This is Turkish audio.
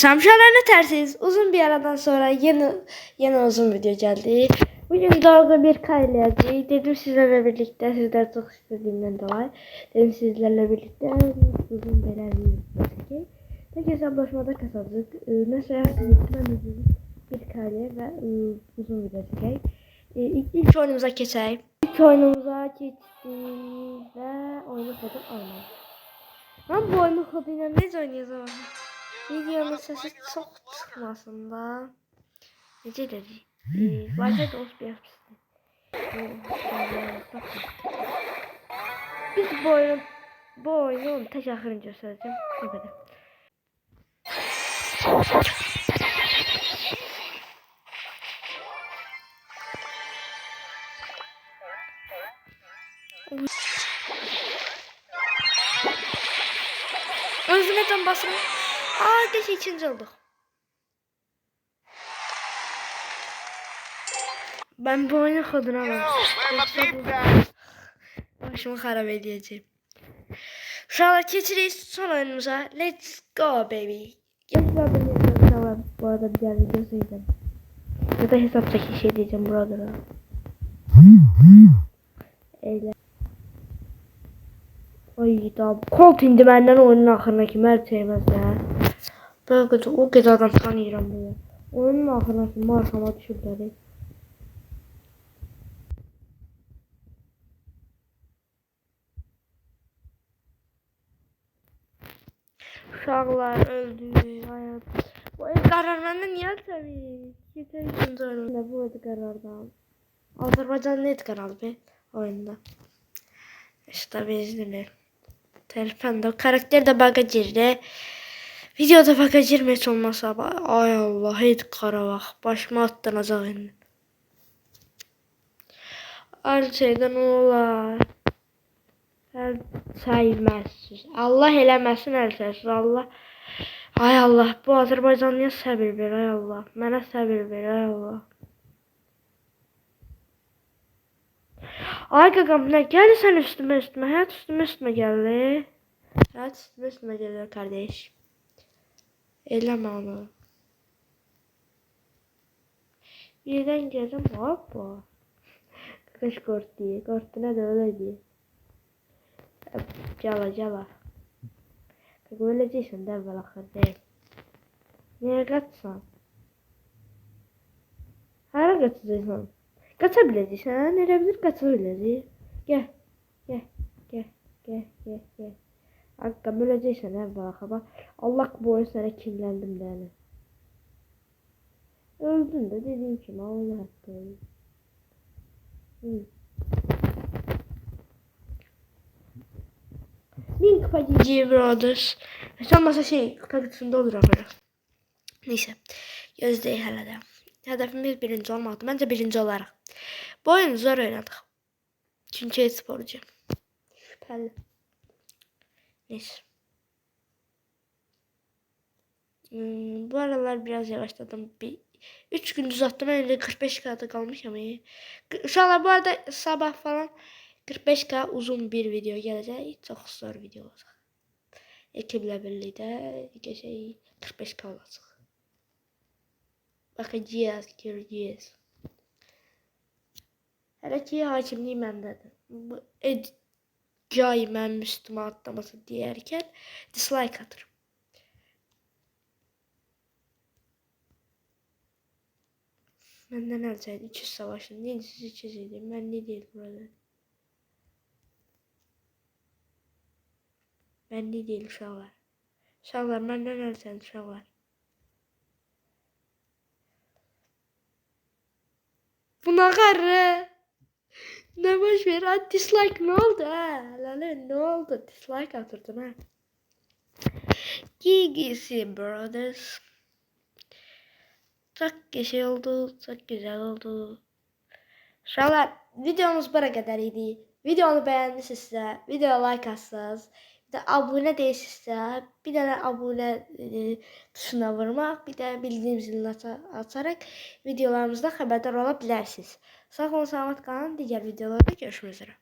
Şamşalarını tersiz uzun bir aradan sonra yeni uzun video geldi. Bugün dalga bir kayleyeceğiz. Dedim sizlerle birlikte, sizler çok istediğimden dolayı dedim sizlerle birlikte uzun beyler video çekeyim. Tek hesaplaşmada kazandık. Mesela bir kayle ve uzun video çekeyim. İlk oyunumuza geçelim. İlk oyunumuza geçtik ve oyunu kodu almayalım. Ben bu oyunu koduyla ne oynuyoruz ama? Videonun sesi çok çıkmasın da. Nece dedi? Wi-Fi de olsun bir yapmıştı. Biz bu oyunu tek ahırın göstereceğim. Bu kadar. Özüne basın. Geç ikinci olduk. Ben bu oyunu kodunu almamıştım. Başımı harap edeceğim. Şu anda geçiriz son oyunumuza. Let's go baby. Bu arada bir diğer video söyleyeceğim. Ya da hesaptaki şey diyeceğim buralara. Eyle. Ay da kolt indi benden oyunun ahırına kim sevmez ya. Böyle o kadar adam tanıyorum böyle. Oyunun ahırına kim arkama düşürdü. Uşaqlar öldü, hayat. Bu karar benden niye tabii? Yeter ikinci oyunda bu karardan. Azerbaycan net karar be oyunda. İşte bizimle. Telefon karakter de baga girdi. Videoda baga girmiş olmasa ay Allah hiç kara bak. Başıma atlanacak indi. Her şeyden olar. Her sayılmazsız. Allah eləməsin əlsəsiz. Allah. Ay Allah. Bu Azərbaycanlıya səbir ver. Ay Allah. Mənə səbir ver. Ay Allah. Ay qaqam nə gəlirsən üstümə. Həyat üstümə gəlir. Həyat üstümə gəlir kardeş. Eləmə onu. Birdən gəldim. Hoppa. Qış qort diye. Qortuna da öyle diye. Cala. Öleceksin de evvel ahır değil. Neye kaçsan? Hara kaçacaksın? Kaçabileceksin ha? Nereye bilir kaçabileceksin? Gel. Hakkım öleceksin evvel ahır. Allah bu oyun sana kinlendim de yani. Öldün de dediğim gibi Allah hakkı. Bin kupa GG Brothers. Sanmasa kupa kutusunda olur ama. Neyse. Gözdeyi hala da. Hedefimiz birinci olmaktı. Bence birinci olarak. Bu oyunu zor oynadık. Çünkü e-sporcu. Şüpheli. Neyse. Bu aralar biraz yavaşladım. 3 gün uzattım. Önce 45K'da kalmış ama iyi. Şu an bu arada sabah falan 45K uzun bir video gelecek. Çok zor video olacak. Ekiple birlikte 45K olacak. Bakacağız, göreceğiz. Hele ki hakimliği məndedir. Bu cay mən üstüme atlaması diyerken dislike atırım. Benden alsaydı 300 savaşın. Neydi siz 300 idi? Ben ne değil burada. Ben ne değil uşaqlar. Uşaqlar benden alsaydı uşaqlar. Buna qarı. Ne boş ver. Ha, dislike ne oldu ha? Lan ne oldu? Dislike atırdın ha. GGC Brothers. Çok şey oldu. Çok güzel oldu. Uşaqlar videomuz bura kadar idi. Videonu beğendinizsə, videoya like atsanız, bir de abone değilsinizsə, bir dənə abone tuşuna vurmaq, bir də bildirim zilini açaraq videolarımızdan xəbərdar ola bilərsiniz. Sağ olun, salamat qalın. Digər videolarda görüşmək üzrə.